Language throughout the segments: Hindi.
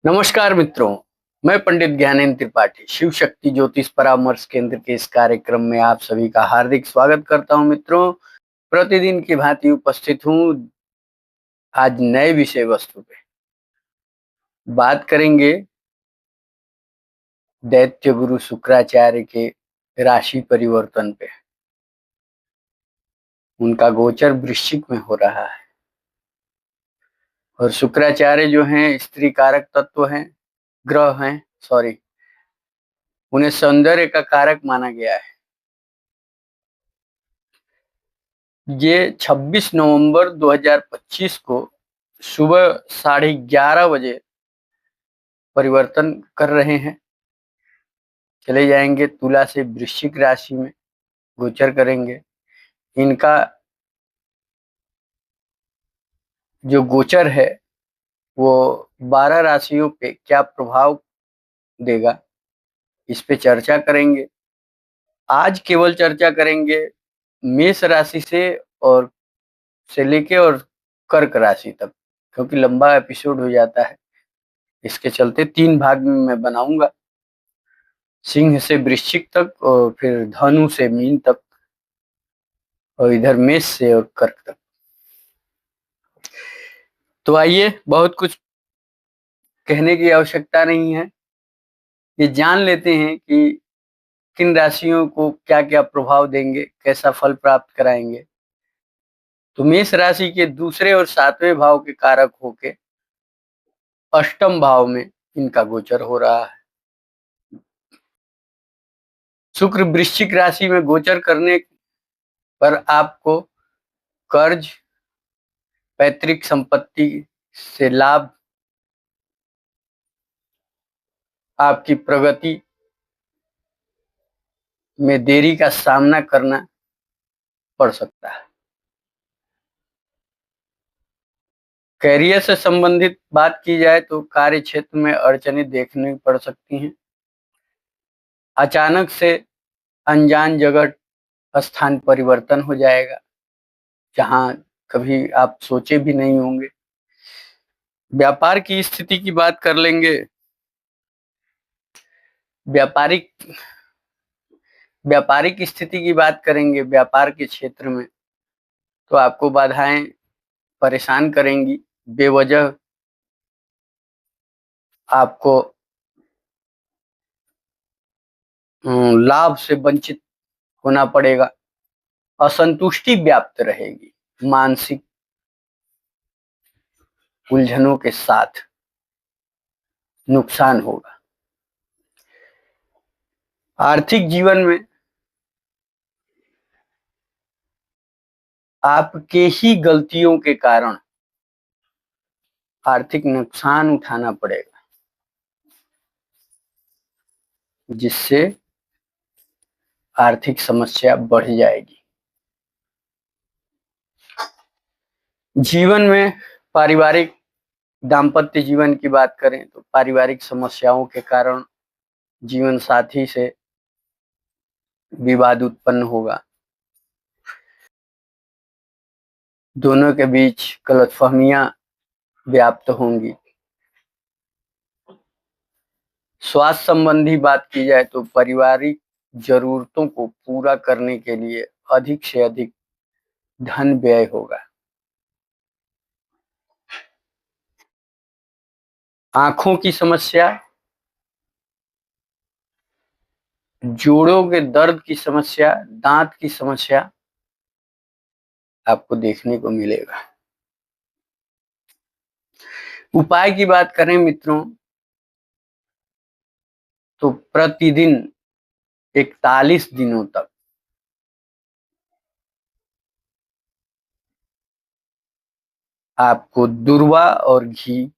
नमस्कार मित्रों, मैं पंडित ज्ञानेंद्र त्रिपाठी शिव शक्ति ज्योतिष परामर्श केंद्र के इस कार्यक्रम में आप सभी का हार्दिक स्वागत करता हूं। मित्रों, प्रतिदिन की भांति उपस्थित हूं। आज नए विषय वस्तु पे बात करेंगे दैत्य गुरु शुक्राचार्य के राशि परिवर्तन पे। उनका गोचर वृश्चिक में हो रहा है और शुक्राचार्य जो हैं स्त्री कारक तत्व हैं, ग्रह हैं, सॉरी, उन्हें सौंदर्य का कारक माना गया है। ये 26 नवंबर 2025 को सुबह 11:30 बजे परिवर्तन कर रहे हैं। चले जाएंगे तुला से वृश्चिक राशि में, गोचर करेंगे। इनका जो गोचर है वो 12 राशियों पे क्या प्रभाव देगा, इस पे चर्चा करेंगे। आज केवल चर्चा करेंगे मेष राशि से लेके और कर्क राशि तक, क्योंकि लंबा एपिसोड हो जाता है। इसके चलते 3 भाग में मैं बनाऊंगा, सिंह से वृश्चिक तक और फिर धनु से मीन तक और इधर मेष से और कर्क तक। तो आइए, बहुत कुछ कहने की आवश्यकता नहीं है, ये जान लेते हैं कि किन राशियों को क्या क्या प्रभाव देंगे, कैसा फल प्राप्त कराएंगे। तो मेष राशि के दूसरे और 7वें भाव के कारक होके 8वें भाव में इनका गोचर हो रहा है। शुक्र वृश्चिक राशि में गोचर करने पर आपको कर्ज, पैतृक संपत्ति से लाभ, आपकी प्रगति में देरी का सामना करना पड़ सकता है। कैरियर से संबंधित बात की जाए तो कार्य क्षेत्र में अड़चनें देखने पड़ सकती हैं। अचानक से अनजान जगह स्थान परिवर्तन हो जाएगा, जहां कभी आप सोचे भी नहीं होंगे। व्यापार की स्थिति की बात कर लेंगे। व्यापारिक स्थिति की बात करेंगे। व्यापार के क्षेत्र में तो आपको बाधाएं परेशान करेंगी। बेवजह आपको लाभ से वंचित होना पड़ेगा। असंतुष्टि व्याप्त रहेगी। मानसिक उलझनों के साथ नुकसान होगा। आर्थिक जीवन में आपके ही गलतियों के कारण आर्थिक नुकसान उठाना पड़ेगा, जिससे आर्थिक समस्या बढ़ जाएगी। जीवन में पारिवारिक दाम्पत्य जीवन की बात करें तो पारिवारिक समस्याओं के कारण जीवन साथी से विवाद उत्पन्न होगा। दोनों के बीच गलतफहमियां व्याप्त होंगी। स्वास्थ्य संबंधी बात की जाए तो पारिवारिक जरूरतों को पूरा करने के लिए अधिक से अधिक धन व्यय होगा। आंखों की समस्या, जोड़ों के दर्द की समस्या, दांत की समस्या आपको देखने को मिलेगा। उपाय की बात करें मित्रों तो प्रतिदिन 41 दिनों तक आपको दुर्वा और घी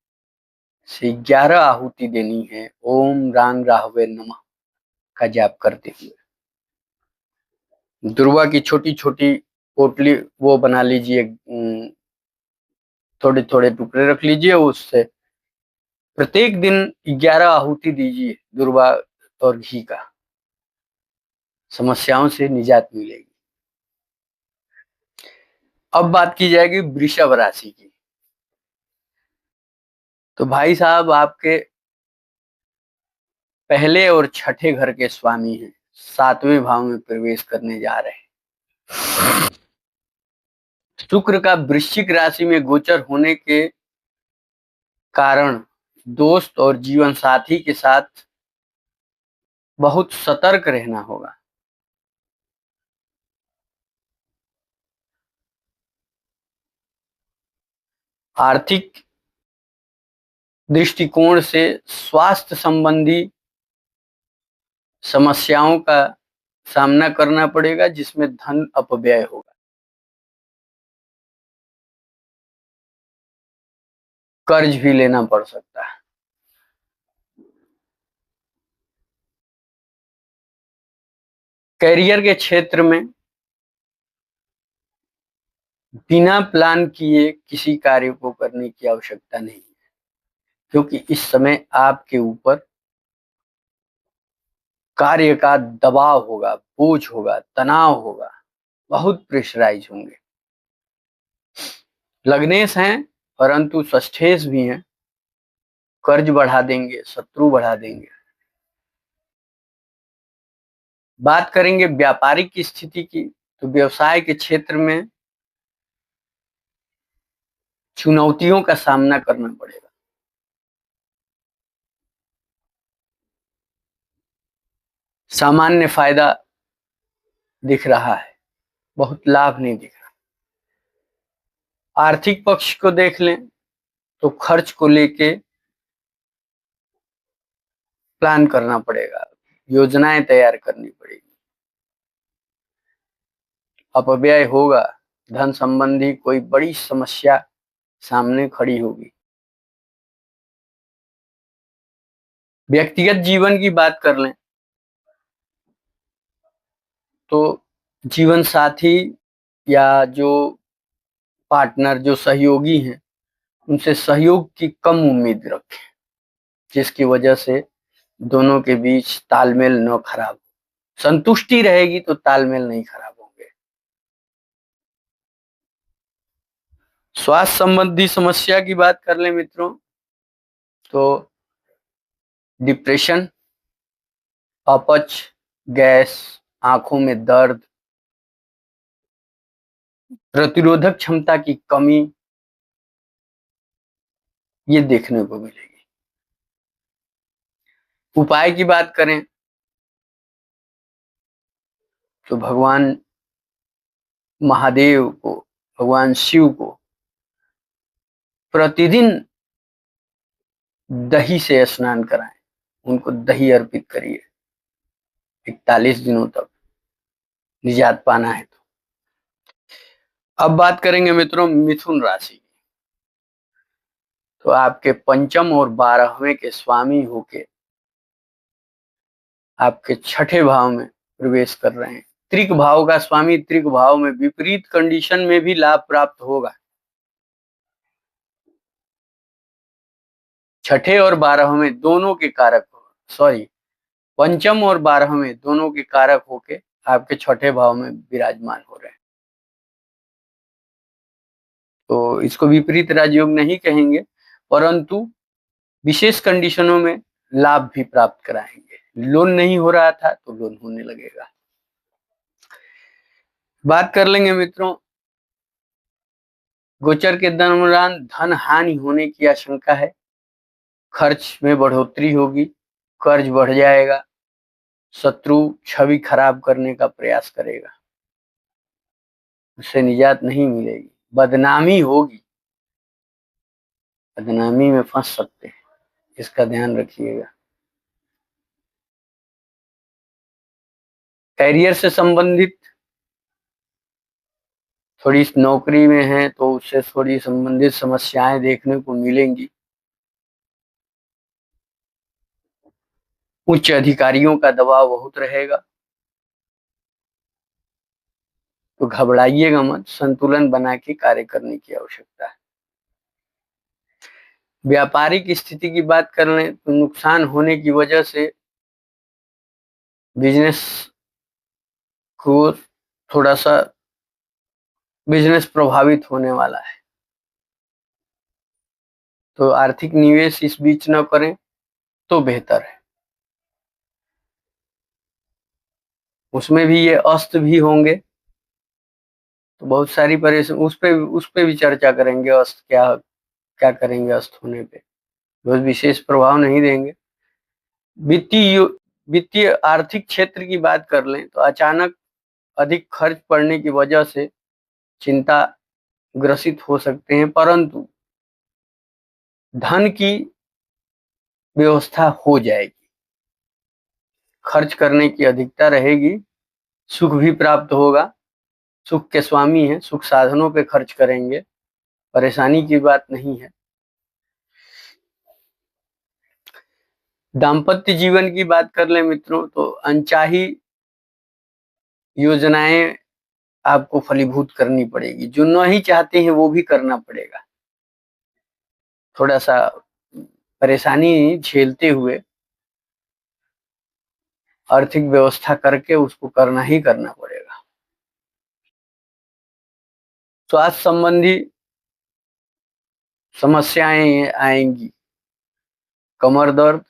से 11 आहुति देनी है। ओम रांग राहवे नमः का जाप करते हुए। दुर्वा की छोटी छोटी पोटली वो बना लीजिए, थोड़े थोड़े टुकड़े रख लीजिए। उससे प्रत्येक दिन 11 आहुति दीजिए दुर्वा और घी का। समस्याओं से निजात मिलेगी। अब बात की जाएगी वृषभ राशि की। तो भाई साहब, आपके पहले और छठे घर के स्वामी हैं, 7वें भाव में प्रवेश करने जा रहे हैं। शुक्र का वृश्चिक राशि में गोचर होने के कारण दोस्त और जीवन साथी के साथ बहुत सतर्क रहना होगा। आर्थिक दृष्टिकोण से स्वास्थ्य संबंधी समस्याओं का सामना करना पड़ेगा, जिसमें धन अपव्यय होगा। कर्ज भी लेना पड़ सकता है। करियर के क्षेत्र में बिना प्लान किए किसी कार्य को करने की आवश्यकता नहीं है, क्योंकि इस समय आपके ऊपर कार्य का दबाव होगा, बोझ होगा, तनाव होगा, बहुत प्रेशराइज होंगे। लग्नेश हैं परंतु षष्ठेश भी हैं, कर्ज बढ़ा देंगे, शत्रु बढ़ा देंगे। बात करेंगे व्यापारिक स्थिति की, तो व्यवसाय के क्षेत्र में चुनौतियों का सामना करना पड़ेगा। सामान्य फायदा दिख रहा है, बहुत लाभ नहीं दिख रहा। आर्थिक पक्ष को देख लें तो खर्च को लेके प्लान करना पड़ेगा, योजनाएं तैयार करनी पड़ेगी। अपव्यय होगा, धन संबंधी कोई बड़ी समस्या सामने खड़ी होगी। व्यक्तिगत जीवन की बात कर लें तो जीवन साथी या जो पार्टनर, जो सहयोगी हैं, उनसे सहयोग की कम उम्मीद रखें, जिसकी वजह से दोनों के बीच तालमेल न खराब हो। संतुष्टि रहेगी तो तालमेल नहीं खराब होंगे। स्वास्थ्य संबंधी समस्या की बात कर लें मित्रों तो डिप्रेशन, अपच, गैस, आंखों में दर्द, प्रतिरोधक क्षमता की कमी, ये देखने को मिलेगी। उपाय की बात करें तो भगवान महादेव को, भगवान शिव को प्रतिदिन दही से स्नान कराएं, उनको दही अर्पित करिए 41 दिनों तक निजात पाना है। तो अब बात करेंगे मित्रों मिथुन राशि की। तो आपके पंचम और 12वें के स्वामी होके आपके छठे भाव में प्रवेश कर रहे हैं। त्रिक भाव का स्वामी त्रिक भाव में विपरीत कंडीशन में भी लाभ प्राप्त होगा। छठे और 12वें दोनों के कारक, पंचम और 12वें दोनों के कारक होके आपके छठे भाव में विराजमान हो रहे हैं। तो इसको विपरीत राजयोग नहीं कहेंगे, परंतु विशेष कंडीशनों में लाभ भी प्राप्त कराएंगे। लोन नहीं हो रहा था तो लोन होने लगेगा। बात कर लेंगे मित्रों गोचर के दौरान धन हानि होने की आशंका है, खर्च में बढ़ोतरी होगी, कर्ज बढ़ जाएगा, शत्रु छवि खराब करने का प्रयास करेगा, उससे निजात नहीं मिलेगी, बदनामी होगी, बदनामी में फंस सकते हैं, इसका ध्यान रखिएगा। कैरियर से संबंधित थोड़ी नौकरी में है तो उससे थोड़ी संबंधित समस्याएं देखने को मिलेंगी। उच्च अधिकारियों का दबाव बहुत रहेगा, तो घबराइएगा मत, संतुलन बना के कार्य करने की आवश्यकता है। व्यापारिक स्थिति की बात कर लें तो नुकसान होने की वजह से बिजनेस को थोड़ा सा बिजनेस प्रभावित होने वाला है, तो आर्थिक निवेश इस बीच न करें तो बेहतर है। उसमें भी ये अस्त भी होंगे, तो बहुत सारी परेशानी उस पे भी चर्चा करेंगे। अस्त क्या क्या करेंगे अस्त होने पे, बहुत विशेष प्रभाव नहीं देंगे। वित्तीय वित्तीय आर्थिक क्षेत्र की बात कर लें तो अचानक अधिक खर्च पड़ने की वजह से चिंता ग्रसित हो सकते हैं, परंतु धन की व्यवस्था हो जाएगी, खर्च करने की अधिकता रहेगी, सुख भी प्राप्त होगा। सुख के स्वामी हैं, सुख साधनों पे खर्च करेंगे, परेशानी की बात नहीं है। दाम्पत्य जीवन की बात कर ले मित्रों तो अनचाही योजनाएं आपको फलीभूत करनी पड़ेगी, जो नहीं चाहते हैं वो भी करना पड़ेगा। थोड़ा सा परेशानी झेलते हुए आर्थिक व्यवस्था करके उसको करना ही करना पड़ेगा। स्वास्थ्य संबंधी समस्याएं आएंगी, कमर दर्द,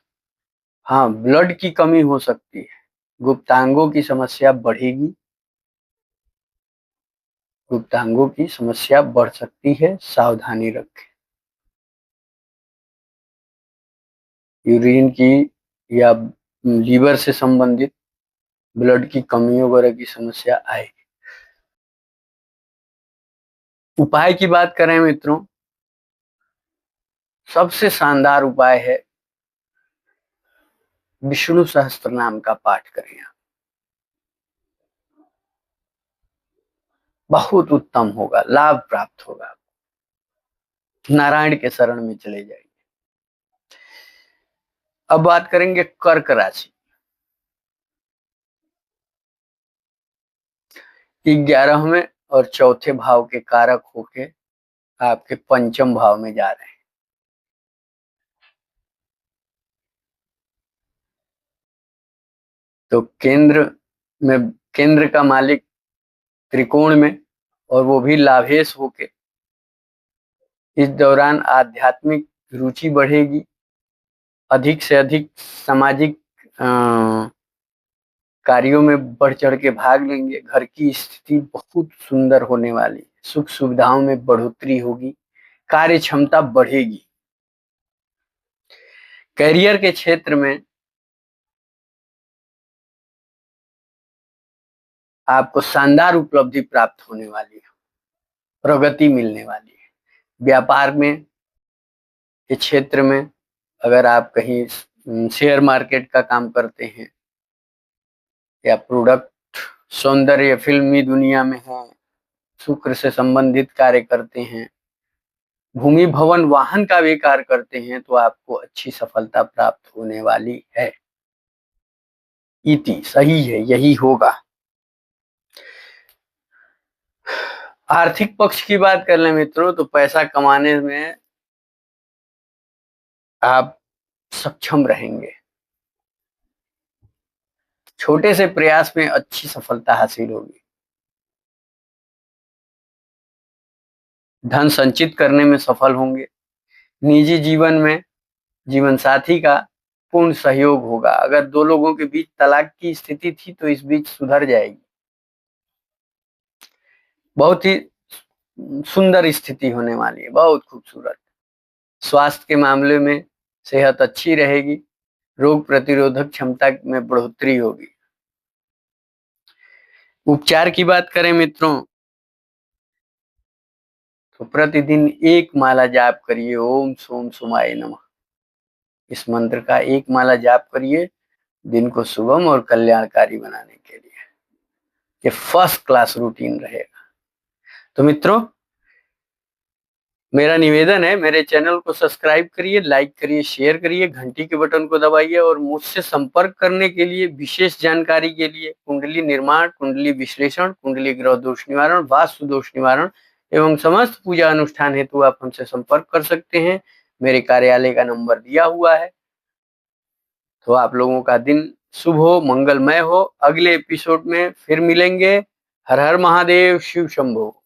हाँ ब्लड की कमी हो सकती है, गुप्तांगों की समस्या बढ़ेगी, गुप्तांगों की समस्या बढ़ सकती है, सावधानी रखें। यूरिन की या लीवर से संबंधित ब्लड की कमी वगैरह की समस्या आएगी। उपाय की बात करें मित्रों, सबसे शानदार उपाय है विष्णु सहस्त्र नाम का पाठ करें। बहुत उत्तम होगा, लाभ प्राप्त होगा, नारायण के शरण में चले जाएंगे। अब बात करेंगे कर्क राशि। 11वें और चौथे भाव के कारक होके आपके पंचम भाव में जा रहे हैं। तो केंद्र का मालिक त्रिकोण में, और वो भी लाभेश होके। इस दौरान आध्यात्मिक रुचि बढ़ेगी, अधिक से अधिक सामाजिक कार्यों में बढ़ चढ़ के भाग लेंगे। घर की स्थिति बहुत सुंदर होने वाली, सुख सुविधाओं में बढ़ोतरी होगी, कार्य क्षमता बढ़ेगी। करियर के क्षेत्र में आपको शानदार उपलब्धि प्राप्त होने वाली है, प्रगति मिलने वाली है। व्यापार में के क्षेत्र में अगर आप कहीं शेयर मार्केट का काम करते हैं या प्रोडक्ट सौंदर्य फिल्मी दुनिया में है, शुक्र से संबंधित कार्य करते हैं, भूमि भवन वाहन का भी कार्य करते हैं, तो आपको अच्छी सफलता प्राप्त होने वाली है। इति सही है, यही होगा। आर्थिक पक्ष की बात कर लें मित्रों तो पैसा कमाने में आप सक्षम रहेंगे, छोटे से प्रयास में अच्छी सफलता हासिल होगी। धन संचित करने में सफल होंगे। निजी जीवन में जीवन साथी का पूर्ण सहयोग होगा। अगर दो लोगों के बीच तलाक की स्थिति थी तो इस बीच सुधर जाएगी। बहुत ही सुंदर स्थिति होने वाली है, बहुत खूबसूरत। स्वास्थ्य के मामले में सेहत अच्छी रहेगी, रोग प्रतिरोधक क्षमता में बढ़ोतरी होगी। उपचार की बात करें मित्रों तो प्रतिदिन एक माला जाप करिए, ओम सोम सुमाय नमः। इस मंत्र का एक माला जाप करिए दिन को सुगम और कल्याणकारी बनाने के लिए। ये फर्स्ट क्लास रूटीन रहेगा। तो मित्रों मेरा निवेदन है, मेरे चैनल को सब्सक्राइब करिए, लाइक करिए, शेयर करिए, घंटी के बटन को दबाइए, और मुझसे संपर्क करने के लिए, विशेष जानकारी के लिए, कुंडली निर्माण, कुंडली विश्लेषण, कुंडली ग्रह दोष निवारण, वास्तु दोष निवारण एवं समस्त पूजा अनुष्ठान हेतु आप हमसे संपर्क कर सकते हैं। मेरे कार्यालय का नंबर दिया हुआ है। तो आप लोगों का दिन शुभ हो, मंगलमय हो। अगले एपिसोड में फिर मिलेंगे। हर हर महादेव, शिव शंभो।